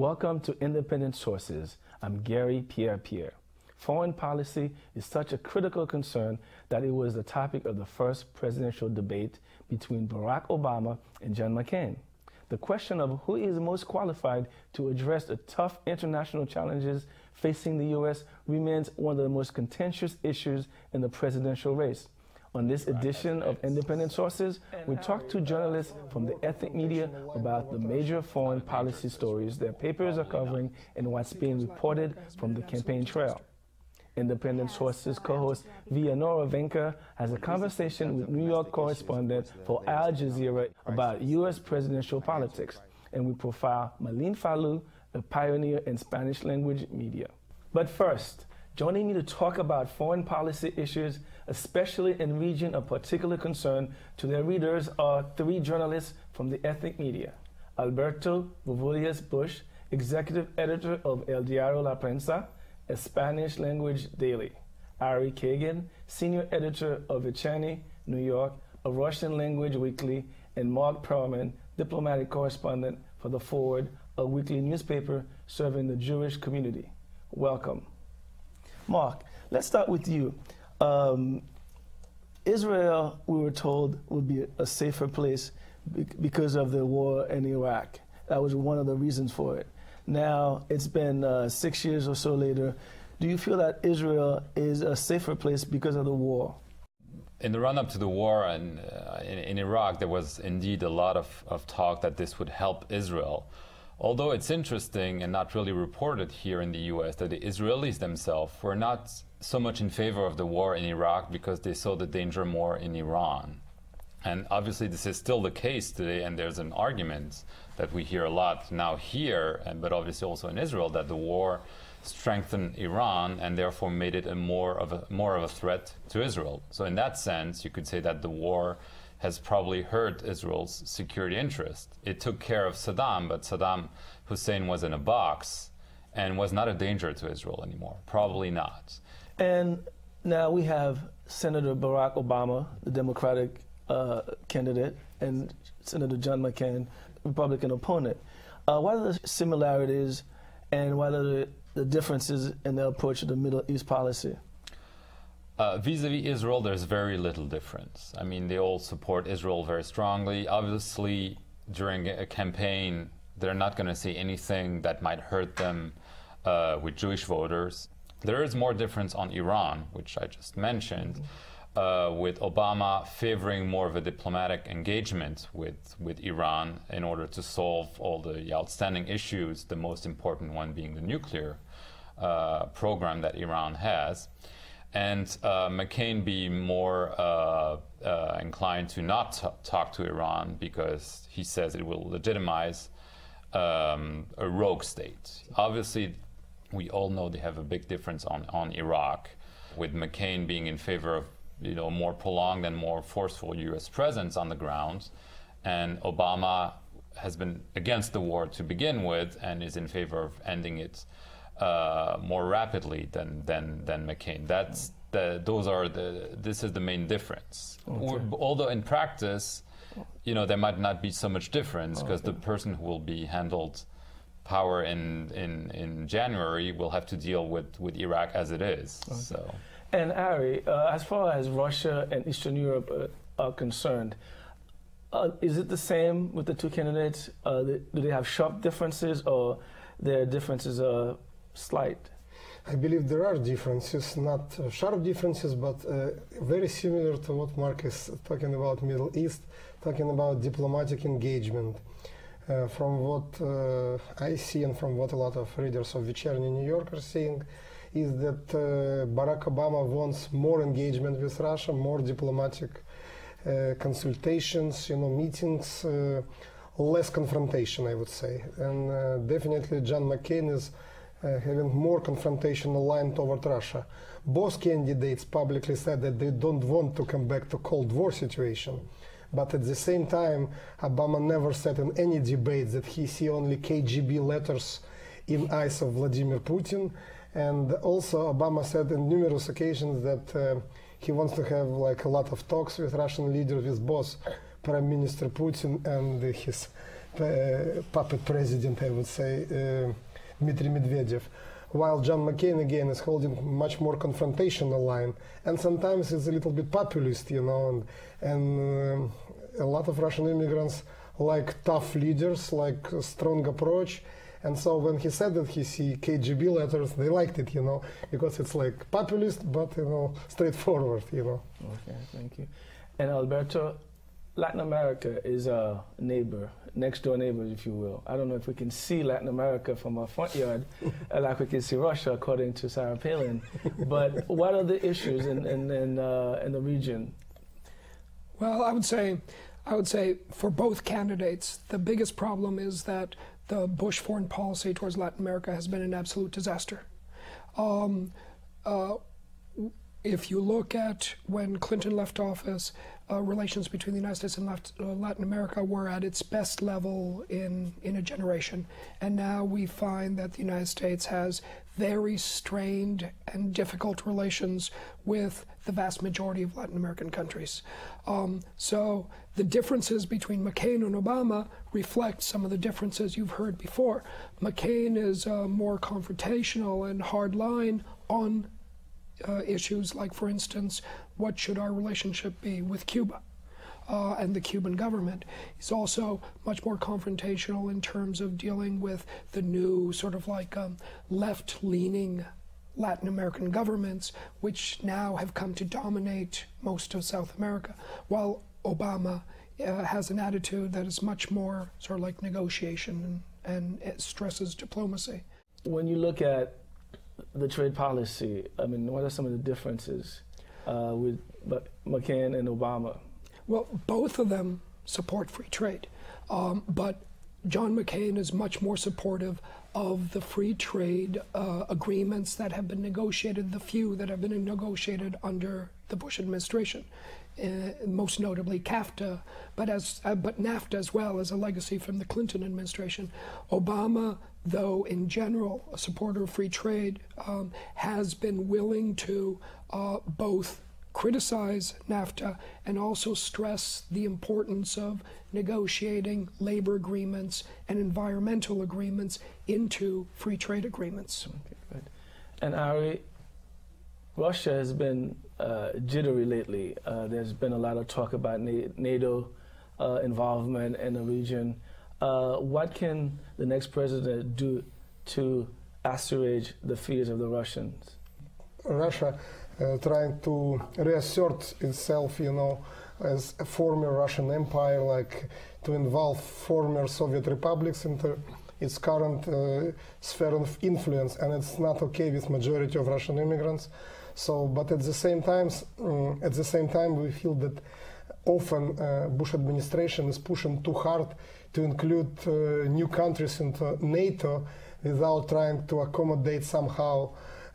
Welcome to Independent Sources. I'm Garry Pierre-Pierre. Foreign policy is such a critical concern that it was the topic of the first presidential debate between Barack Obama and John McCain. The question of who is most qualified to address the tough international challenges facing the U.S. remains one of the most contentious issues in the presidential race. On this edition of Independent Sources, we talk to journalists from the ethnic media about the major foreign policy stories their papers are covering and what's being reported from the campaign trail. Independent Sources co-host Vianora Vinca has a conversation with New York correspondent for Al Jazeera about U.S. presidential politics, and we profile Malín Falú, a pioneer in Spanish language media. But first, joining me to talk about foreign policy issues, especially in region of particular concern to their readers, are three journalists from the ethnic media. Alberto Vourvoulias-Bush, executive editor of El Diario La Prensa, a Spanish language daily. Ari Kagan, senior editor of Vecherniy New York, a Russian language weekly, and Marc Perelman, diplomatic correspondent for The Forward, a weekly newspaper serving the Jewish community. Welcome. Marc, let's start with you. Israel, we were told, would be a safer place because of the war in Iraq. That was one of the reasons for it. Now, it's been 6 years or so later. Do you feel that Israel is a safer place because of the war? In the run-up to the war in Iraq, there was indeed a lot of talk that this would help Israel. Although it's interesting and not really reported here in the U.S. that the Israelis themselves were not so much in favor of the war in Iraq because they saw the danger more in Iran. And obviously this is still the case today, and there's an argument that we hear a lot now here, but obviously also in Israel, that the war strengthened Iran and therefore made it more of a threat to Israel. So in that sense, you could say that the war has probably hurt Israel's security interest. It took care of Saddam, but Saddam Hussein was in a box and was not a danger to Israel anymore. Probably not. And now we have Senator Barack Obama, the Democratic candidate, and Senator John McCain, Republican opponent. What are the similarities and what are the differences in their approach to the Middle East policy? Vis-a-vis Israel, there's very little difference. I mean, they all support Israel very strongly. Obviously, during a campaign, they're not going to say anything that might hurt them with Jewish voters. There is more difference on Iran, which I just mentioned, with Obama favoring more of a diplomatic engagement with Iran in order to solve all the outstanding issues, the most important one being the nuclear program that Iran has. And McCain be more inclined to not talk to Iran because he says it will legitimize a rogue state. Obviously, we all know they have a big difference on Iraq, with McCain being in favor of more prolonged and more forceful U.S. presence on the ground, and Obama has been against the war to begin with and is in favor of ending it more rapidly than McCain. This is the main difference. Okay. Although in practice, there might not be so much difference because the person who will be handled power in January will have to deal with Iraq as it is. Okay. So. And Ari, as far as Russia and Eastern Europe are concerned, is it the same with the two candidates? Do they have sharp differences, or their differences are slight? I believe there are differences, not sharp differences, but very similar to what Marc is talking about Middle East, talking about diplomatic engagement. From what I see and from what a lot of readers of Vecherniy New York are saying, is that Barack Obama wants more engagement with Russia, more diplomatic consultations, meetings, less confrontation, I would say. And definitely John McCain is having more confrontational line toward Russia. Both candidates publicly said that they don't want to come back to Cold War situation. But at the same time, Obama never said in any debates that he see only KGB letters in eyes of Vladimir Putin. And also Obama said on numerous occasions that he wants to have a lot of talks with Russian leaders, with both Prime Minister Putin and his puppet president, I would say, Dmitry Medvedev, while John McCain again is holding much more confrontational line, and sometimes it's a little bit populist, you know, and a lot of Russian immigrants like tough leaders, like a strong approach. And so when he said that he see KGB letters, they liked it, you know, because it's like populist, but, you know, straightforward, you know. Okay, thank you. And Alberto, Latin America is a neighbor, next door neighbor, if you will. I don't know if we can see Latin America from our front yard like we can see Russia, according to Sarah Palin. But what are the issues in the region? Well, I would say for both candidates, the biggest problem is that the Bush foreign policy towards Latin America has been an absolute disaster. If you look at when Clinton left office, relations between the United States and Latin America were at its best level in a generation. And now we find that the United States has very strained and difficult relations with the vast majority of Latin American countries. So the differences between McCain and Obama reflect some of the differences you've heard before. McCain is more confrontational and hardline on issues like, for instance, what should our relationship be with Cuba and the Cuban government. He's also much more confrontational in terms of dealing with the new sort of like left-leaning Latin American governments, which now have come to dominate most of South America, while Obama has an attitude that is much more sort of like negotiation and it stresses diplomacy. When you look at the trade policy, I mean, what are some of the differences with McCain and Obama? Well, both of them support free trade, but John McCain is much more supportive of the free trade agreements that have been negotiated, the few that have been negotiated under the Bush administration, most notably CAFTA, but NAFTA as well as a legacy from the Clinton administration. Obama, though in general a supporter of free trade, has been willing to both criticize NAFTA and also stress the importance of negotiating labor agreements and environmental agreements into free trade agreements. Okay, good. And Ari, Russia has been jittery lately. There's been a lot of talk about NATO involvement in the region. What can the next president do to assuage the fears of the Russians? Russia trying to reassert itself, you know, as a former Russian empire, like to involve former Soviet republics into its current sphere of influence, and it's not okay with majority of Russian immigrants. So, but at the same time, we feel that often Bush administration is pushing too hard to include new countries into NATO without trying to accommodate somehow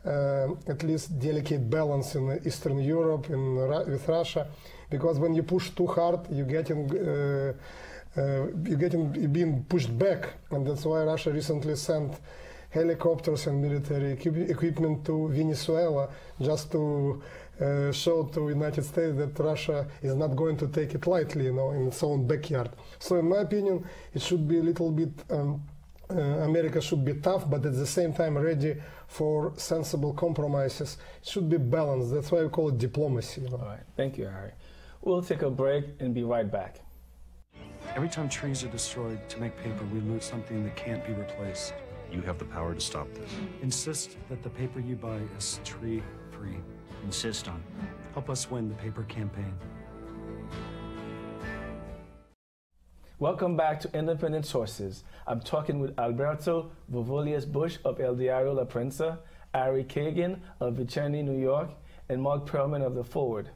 at least delicate balance in Eastern Europe with Russia, because when you push too hard, you're being pushed back, and that's why Russia recently sent helicopters and military equipment to Venezuela just to show to the United States that Russia is not going to take it lightly, you know, in its own backyard. So in my opinion, it should be a little bit, America should be tough, but at the same time ready for sensible compromises. It should be balanced. That's why we call it diplomacy. You know? All right, thank you, Ari. We'll take a break and be right back. Every time trees are destroyed to make paper, we lose something that can't be replaced. You have the power to stop this. Insist that the paper you buy is tree-free. Insist on it. Help us win the paper campaign. Welcome back to Independent Sources. I'm talking with Alberto Vourvoulias-Bush of El Diario La Prensa, Ari Kagan of Vecherniy New York, and Marc Perelman of The Forward.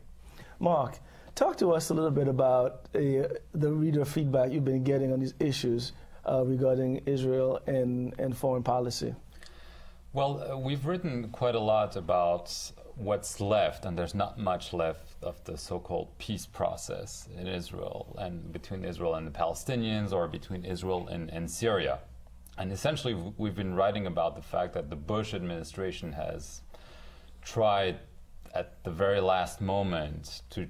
Marc, talk to us a little bit about the reader feedback you've been getting on these issues regarding Israel and foreign policy. Well, we've written quite a lot about what's left, and there's not much left of the so-called peace process in Israel and between Israel and the Palestinians, or between Israel and Syria. And essentially, we've been writing about the fact that the Bush administration has tried at the very last moment to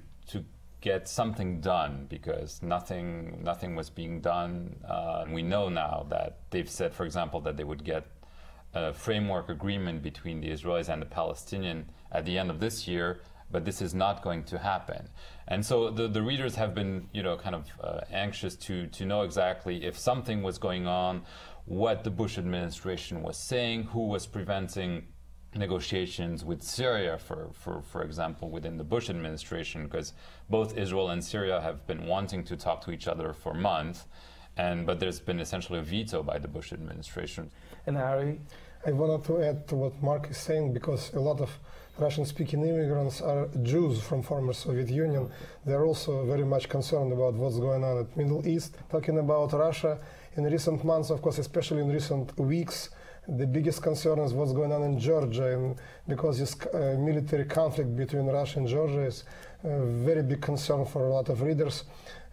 get something done, because nothing was being done. And we know now that they've said, for example, that they would get a framework agreement between the Israelis and the Palestinians at the end of this year, but this is not going to happen. And so the readers have been, kind of anxious to know exactly if something was going on, what the Bush administration was saying, who was preventing negotiations with Syria, for example, within the Bush administration, because both Israel and Syria have been wanting to talk to each other for months, but there's been essentially a veto by the Bush administration. And Ari? I wanted to add to what Mark is saying, because a lot of Russian-speaking immigrants are Jews from former Soviet Union. They're also very much concerned about what's going on at Middle East. Talking about Russia, in recent months, of course, especially in recent weeks, the biggest concern is what's going on in Georgia, and because this military conflict between Russia and Georgia is a very big concern for a lot of readers.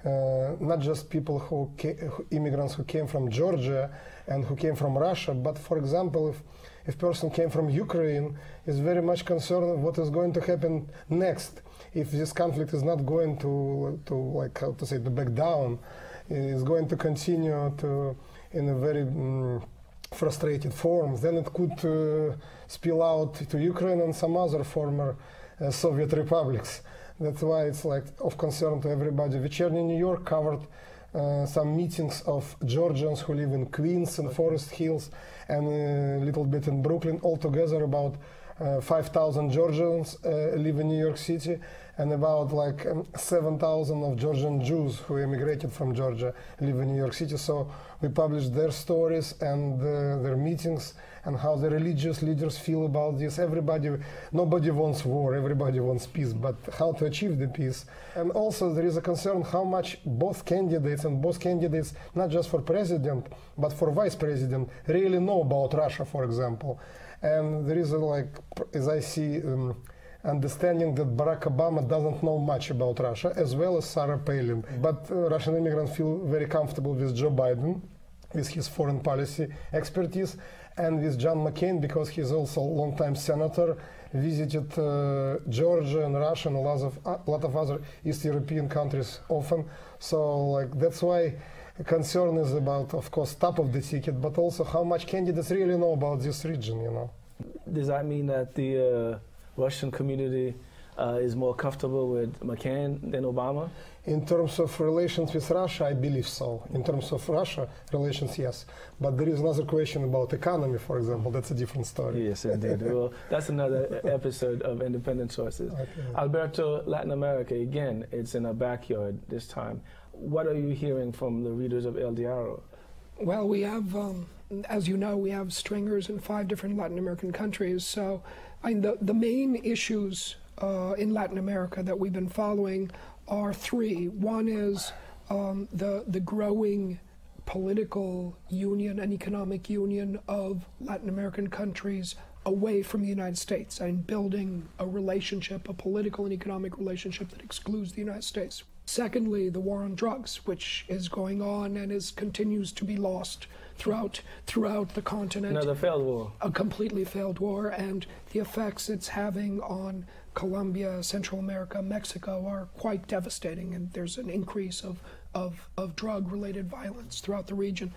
Not just people immigrants who came from Georgia and who came from Russia, but for example, if person came from Ukraine, is very much concerned what is going to happen next. If this conflict is not going to back down, is going to continue in a very frustrated form, then it could spill out to Ukraine and some other former Soviet republics. That's why it's of concern to everybody. Vecherniy New York covered some meetings of Georgians who live in Queens and Forest Hills and a little bit in Brooklyn. Altogether about 5,000 Georgians live in New York City, and about 7,000 of Georgian Jews who immigrated from Georgia live in New York City. So we published their stories and their meetings and how the religious leaders feel about this. Nobody wants war, everybody wants peace, but how to achieve the peace. And also there is a concern how much both candidates, not just for president, but for vice president, really know about Russia, for example. And there is as I see, understanding that Barack Obama doesn't know much about Russia, as well as Sarah Palin. But Russian immigrants feel very comfortable with Joe Biden, with his foreign policy expertise, and with John McCain, because he's also a long-time senator, visited Georgia and Russia and a lot of other East European countries often. So that's why concern is about, of course, top of the ticket, but also how much candidates really know about this region, Does that mean that the Russian community is more comfortable with McCain than Obama? In terms of relations with Russia, I believe so. In terms of Russia relations, yes. But there is another question about economy, for example. That's a different story. Yes, indeed. Well, that's another episode of Independent Sources. Okay. Alberto, Latin America, again, it's in our backyard this time. What are you hearing from the readers of El Diario? Well, we have, as you know, we have stringers in 5 different Latin American countries. So the main issues in Latin America that we've been following are 3. One is the growing political union and economic union of Latin American countries away from the United States and building a relationship, a political and economic relationship that excludes the United States. Secondly, the war on drugs, which is going on and continues to be lost throughout the continent. Another failed war. A completely failed war, and the effects it's having on Colombia, Central America, Mexico are quite devastating, and there's an increase of drug-related violence throughout the region.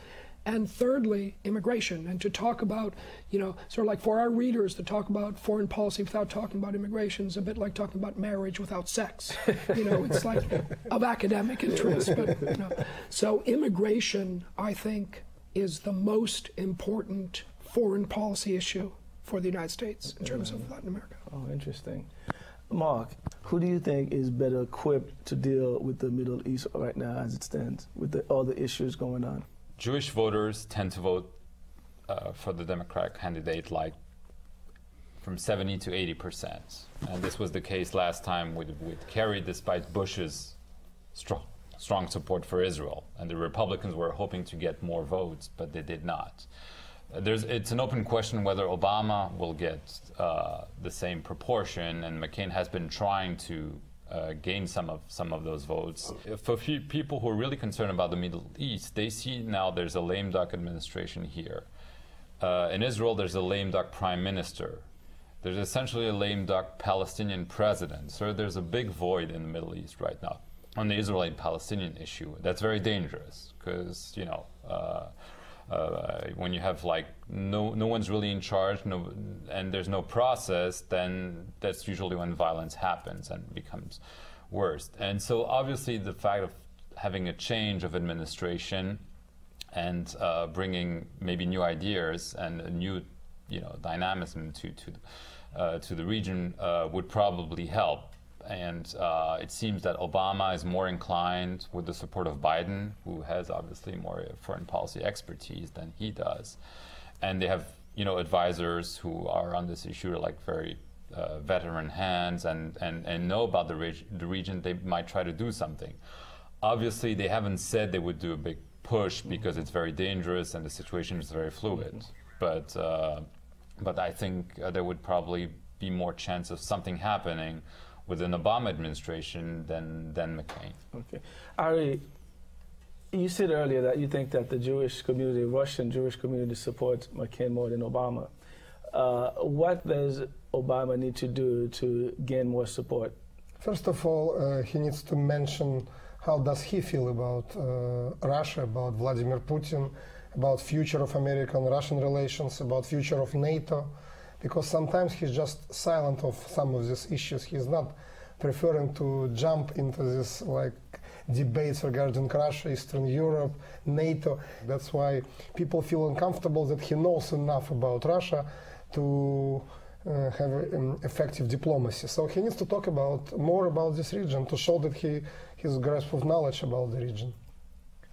And thirdly, immigration. And to talk about, sort of like for our readers, to talk about foreign policy without talking about immigration is a bit like talking about marriage without sex. It's like of academic interest. But, So immigration, I think, is the most important foreign policy issue for the United States in terms of Latin America. Oh, interesting. Mark, who do you think is better equipped to deal with the Middle East right now as it stands, with all the issues going on? Jewish voters tend to vote for the Democratic candidate from 70 to 80%. And this was the case last time with Kerry, despite Bush's strong support for Israel. And the Republicans were hoping to get more votes, but they did not. It's an open question whether Obama will get the same proportion, and McCain has been trying to gain some of those votes. For people who are really concerned about the Middle East, they see now there's a lame duck administration here. In Israel, there's a lame duck prime minister. there's essentially a lame duck Palestinian president. So there's a big void in the Middle East right now on the Israeli-Palestinian issue. That's very dangerous because, you know, when you have like no one's really in charge, and there's no process, then that's usually when violence happens and becomes worse. And so obviously the fact of having a change of administration and bringing maybe new ideas and a new, you know, dynamism to the region would probably help. And it seems that Obama is more inclined, with the support of Biden, who has obviously more foreign policy expertise than he does. And they have, you know, advisors who are on this issue, like very veteran hands and know about the region. They might try to do something. Obviously, they haven't said they would do a big push because it's very dangerous and the situation is very fluid. But I think there would probably be more chance of something happening with an Obama administration than McCain. Okay. Ari, you said earlier that you think that the Jewish community, Russian Jewish community, supports McCain more than Obama. What does Obama need to do to gain more support? First of all, he needs to mention how does he feel about Russia, about Vladimir Putin, about future of American-Russian relations, about future of NATO, because sometimes he's just silent of some of these issues. He's not preferring to jump into this like debates regarding Russia, Eastern Europe, NATO. That's why people feel uncomfortable that he knows enough about Russia to have effective diplomacy. So he needs to talk more about this region to show that his grasp of knowledge about the region.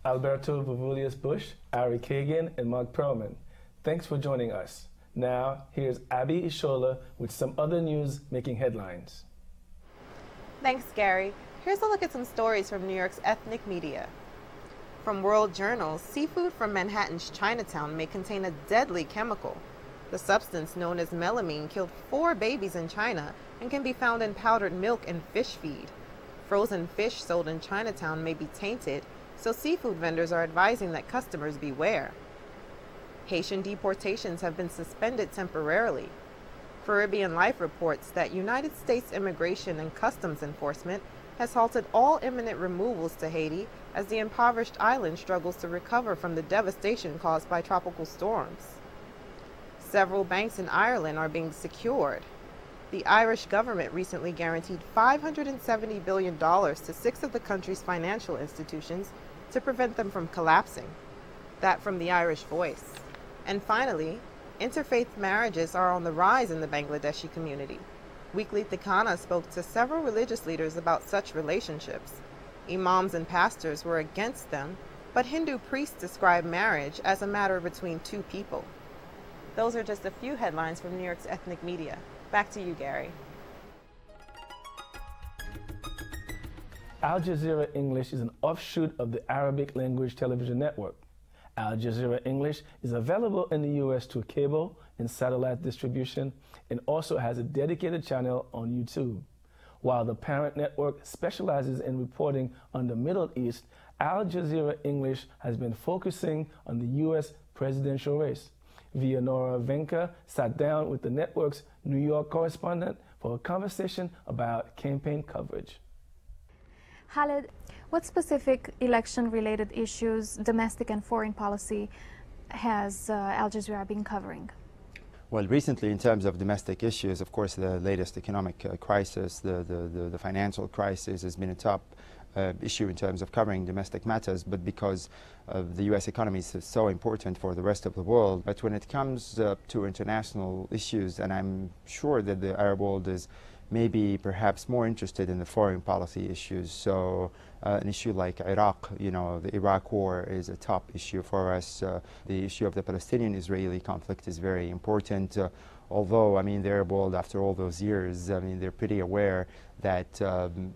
Alberto Vourvoulias-Bush, Ari Kagan, and Marc Perelman, thanks for joining us. Now, here's Abi Ishola with some other news making headlines. Thanks, Gary. Here's a look at some stories from New York's ethnic media. From World Journal, seafood from Manhattan's Chinatown may contain a deadly chemical. The substance, known as melamine, killed 4 babies in China and can be found in powdered milk and fish feed. Frozen fish sold in Chinatown may be tainted, so seafood vendors are advising that customers beware. Haitian deportations have been suspended temporarily. Caribbean Life reports that United States Immigration and Customs Enforcement has halted all imminent removals to Haiti as the impoverished island struggles to recover from the devastation caused by tropical storms. Several banks in Ireland are being secured. The Irish government recently guaranteed $570 billion to 6 of the country's financial institutions to prevent them from collapsing. That from the Irish Voice. And finally, interfaith marriages are on the rise in the Bangladeshi community. Weekly Tikana spoke to several religious leaders about such relationships. Imams and pastors were against them, but Hindu priests describe marriage as a matter between 2 people. Those are just a few headlines from New York's ethnic media. Back to you, Gary. Al Jazeera English is an offshoot of the Arabic language television network. Al Jazeera English is available in the U.S. through cable and satellite distribution and also has a dedicated channel on YouTube. While the parent network specializes in reporting on the Middle East, Al Jazeera English has been focusing on the U.S. presidential race. Vianora Vinca sat down with the network's New York correspondent for a conversation about campaign coverage. Khaled, what specific election-related issues, domestic and foreign policy, has Al Jazeera been covering? Well, recently, in terms of domestic issues, of course, the latest economic crisis, the financial crisis has been a top issue in terms of covering domestic matters, but because the U.S. economy is so important for the rest of the world. But when it comes to international issues, and I'm sure that the Arab world is maybe perhaps more interested in the foreign policy issues. So an issue like Iraq, you know, the Iraq war is a top issue for us. The issue of the Palestinian-Israeli conflict is very important. Although, I mean, the Arab world, after all those years, I mean, they're pretty aware that,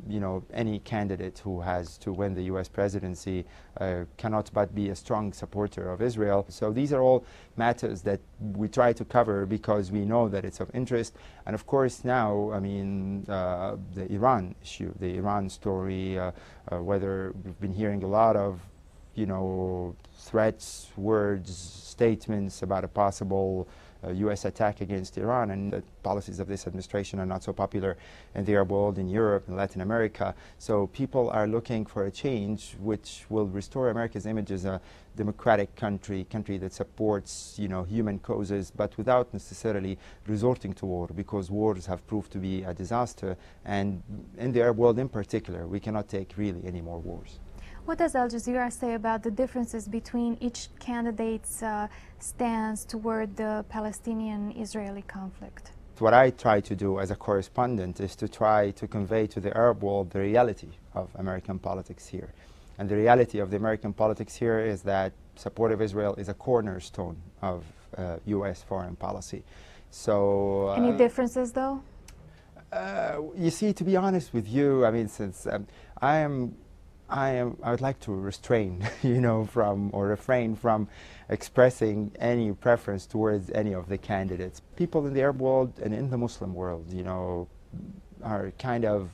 you know, any candidate who has to win the U.S. presidency cannot but be a strong supporter of Israel. So these are all matters that we try to cover because we know that it's of interest. And of course now, I mean, the Iran issue, the Iran story, whether we've been hearing a lot of, you know, threats, words, statements about a possible U.S. attack against Iran, and the policies of this administration are not so popular in the Arab world, in Europe, in Latin America. So people are looking for a change which will restore America's image as a democratic country that supports, human causes, but without necessarily resorting to war, because wars have proved to be a disaster, and in the Arab world in particular, we cannot take really any more wars. What does Al Jazeera say about the differences between each candidate's stance toward the Palestinian-Israeli conflict? What I try to do as a correspondent is to try to convey to the Arab world the reality of American politics here. And the reality of the American politics here is that support of Israel is a cornerstone of U.S. foreign policy. So any differences, though? You see, to be honest with you, I mean, since I would like to restrain, refrain from expressing any preference towards any of the candidates. People in the Arab world and in the Muslim world, are kind of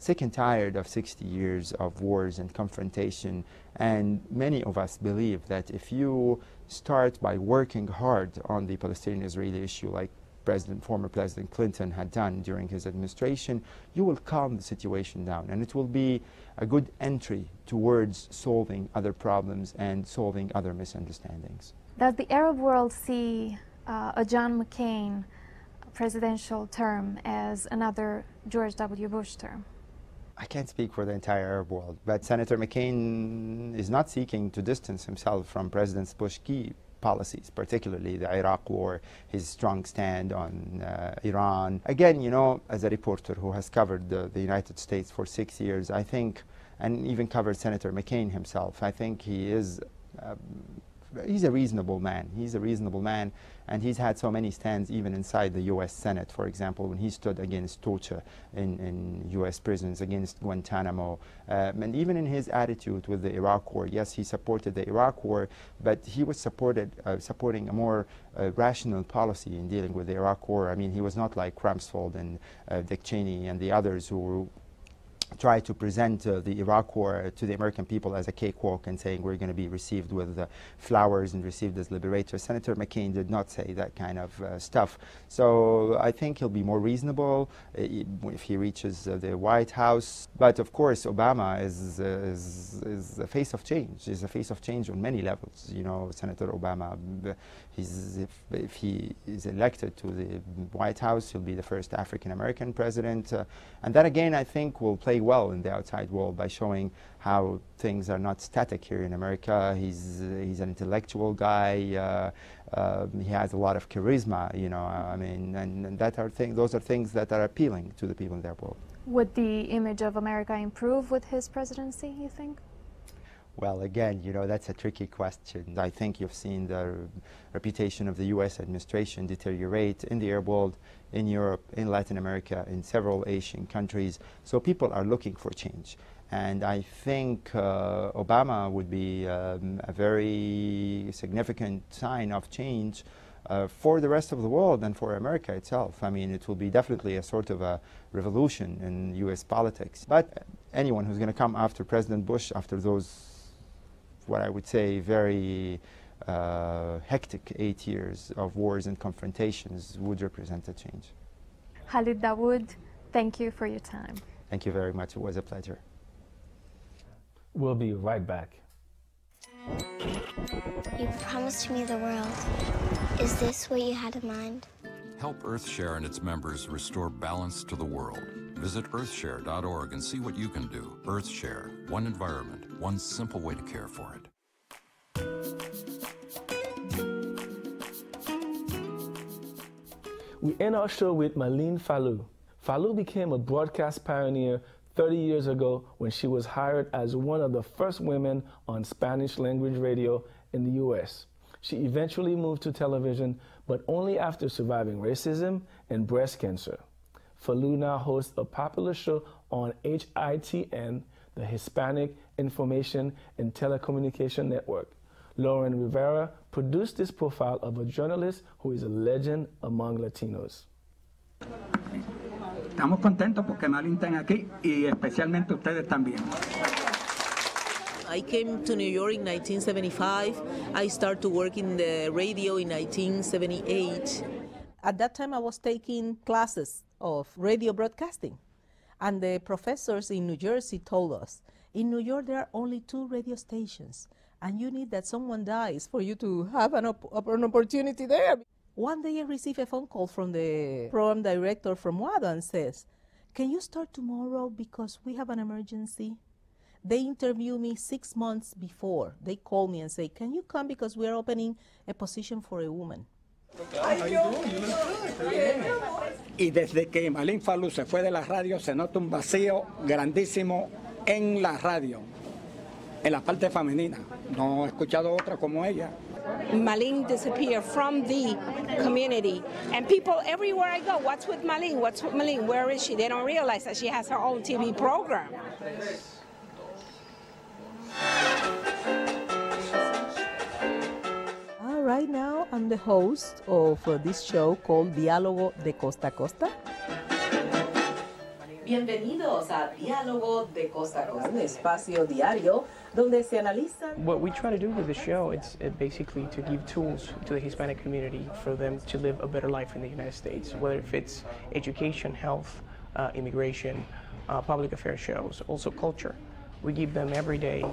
sick and tired of 60 years of wars and confrontation, and many of us believe that if you start by working hard on the Palestinian-Israeli issue, like former President Clinton had done during his administration, you will calm the situation down, and it will be a good entry towards solving other problems and solving other misunderstandings. Does the Arab world see a John McCain presidential term as another George W. Bush term? I can't speak for the entire Arab world, but Senator McCain is not seeking to distance himself from President Bush's key policies, particularly the Iraq war, his strong stand on Iran. Again, as a reporter who has covered the United States for 6 years, I think, and even covered Senator McCain himself, I think he is he's a reasonable man. He's a reasonable man, and he's had so many stands even inside the U.S. Senate, for example, when he stood against torture in U.S. prisons, against Guantanamo, and even in his attitude with the Iraq war. Yes, he supported the Iraq war, but he was supporting a more rational policy in dealing with the Iraq war. I mean, he was not like Rumsfeld and Dick Cheney and the others who try to present the Iraq war to the American people as a cakewalk and saying we're going to be received with flowers and received as liberators. Senator McCain did not say that kind of stuff. So I think he'll be more reasonable if he reaches the White House. But of course, Obama is a face of change. He's a face of change on many levels. Senator Obama, if he is elected to the White House, he'll be the first African-American president. And that, again, I think will play well in the outside world by showing how things are not static here in America. He's an intellectual guy. He has a lot of charisma, I mean, and those are things that are appealing to the people in their world. Would the image of America improve with his presidency, you think? Well, again, that's a tricky question. I think you've seen the reputation of the U.S. administration deteriorate in the Arab world, in Europe, in Latin America, in several Asian countries. So people are looking for change. And I think Obama would be a very significant sign of change for the rest of the world and for America itself. I mean, it will be definitely a sort of a revolution in U.S. politics. But anyone who's going to come after President Bush, after those, what I would say, very hectic 8 years of wars and confrontations, would represent a change. Khaled Dawoud, thank you for your time. Thank you very much. It was a pleasure. We'll be right back. You promised me the world. Is this what you had in mind? Help EarthShare and its members restore balance to the world. Visit earthshare.org and see what you can do. EarthShare, one environment, one simple way to care for it. We end our show with Malín Falú. Falú became a broadcast pioneer 30 years ago when she was hired as one of the first women on Spanish language radio in the U.S. She eventually moved to television, but only after surviving racism and breast cancer. Falú now hosts a popular show on HITN, the Hispanic Information and Telecommunication Network. Lauren Rivera produced this profile of a journalist who is a legend among Latinos. Estamos contentos porque Malín está aquí y especialmente ustedes también. I came to New York in 1975. I started to work in the radio in 1978. At that time, I was taking classes of radio broadcasting. And the professors in New Jersey told us, in New York, there are only 2 radio stations, and you need that someone dies for you to have an opportunity there. One day I received a phone call from the program director from WADA and says, can you start tomorrow because we have an emergency? They interviewed me 6 months before. They called me and say, can you come because we are opening a position for a woman? Y desde que Malín Falú se fue de la radio, se nota un vacío grandísimo en la radio, en la parte femenina. No he escuchado otra como ella. Malín disappeared from the community, and people everywhere I go, what's with Malín? What's with Malín? Where is she? They don't realize that she has her own TV program. Right now, I'm the host of this show called Diálogo de Costa a Costa. Bienvenidos a Diálogo de Costa a Costa, un espacio diario donde se analizan. What we try to do with the show, it's basically to give tools to the Hispanic community for them to live a better life in the United States, whether if it's education, health, immigration, public affairs shows, also culture. We give them every day,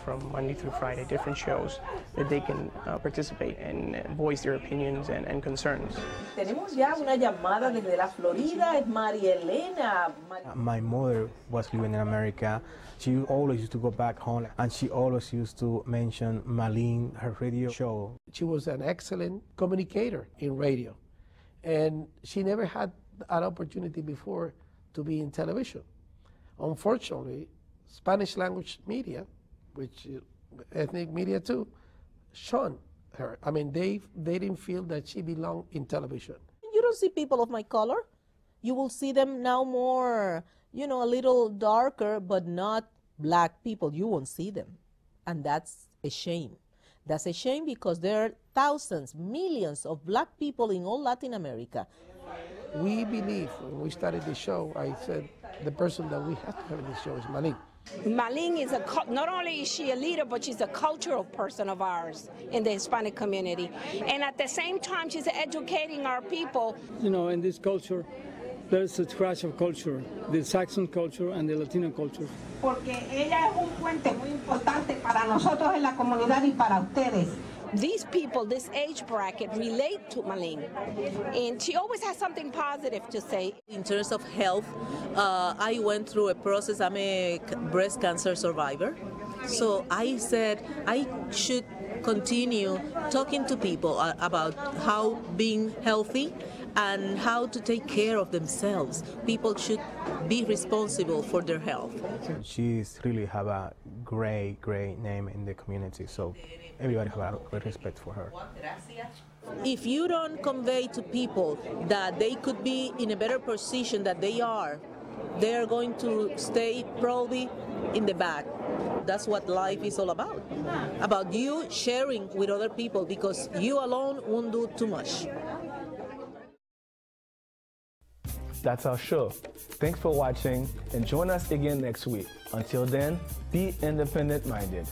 from Monday through Friday, different shows that they can participate and voice their opinions and concerns. Tenemos ya una llamada desde la Florida, es María Elena. My mother was living in America. She always used to go back home, and she always used to mention Malín, her radio show. She was an excellent communicator in radio, and she never had an opportunity before to be in television. Unfortunately, Spanish language media, which ethnic media too, shunned her. I mean, they didn't feel that she belonged in television. You don't see people of my color. You will see them now more, a little darker, but not black people. You won't see them. And that's a shame. That's a shame because there are thousands, millions of black people in all Latin America. We believe, when we started the show, I said, the person that we have to have in this show is Malín. Malín is not only is she a leader, but she's a cultural person of ours in the Hispanic community. And at the same time, she's educating our people. In this culture, there's a clash of culture, the Saxon culture and the Latino culture. Porque ella es un puente muy importante para nosotros en la comunidad y para ustedes. These people, this age bracket, relate to Malín. And she always has something positive to say. In terms of health, I went through a process. I'm a breast cancer survivor. So I said I should continue talking to people about how being healthy and how to take care of themselves. People should be responsible for their health. She's really have a great name in the community, so everybody have a great respect for her. If you don't convey to people that they could be in a better position than they are going to stay probably in the back. That's what life is all about you sharing with other people, because you alone won't do too much. That's our show. Thanks for watching, and join us again next week. Until then, be independent-minded.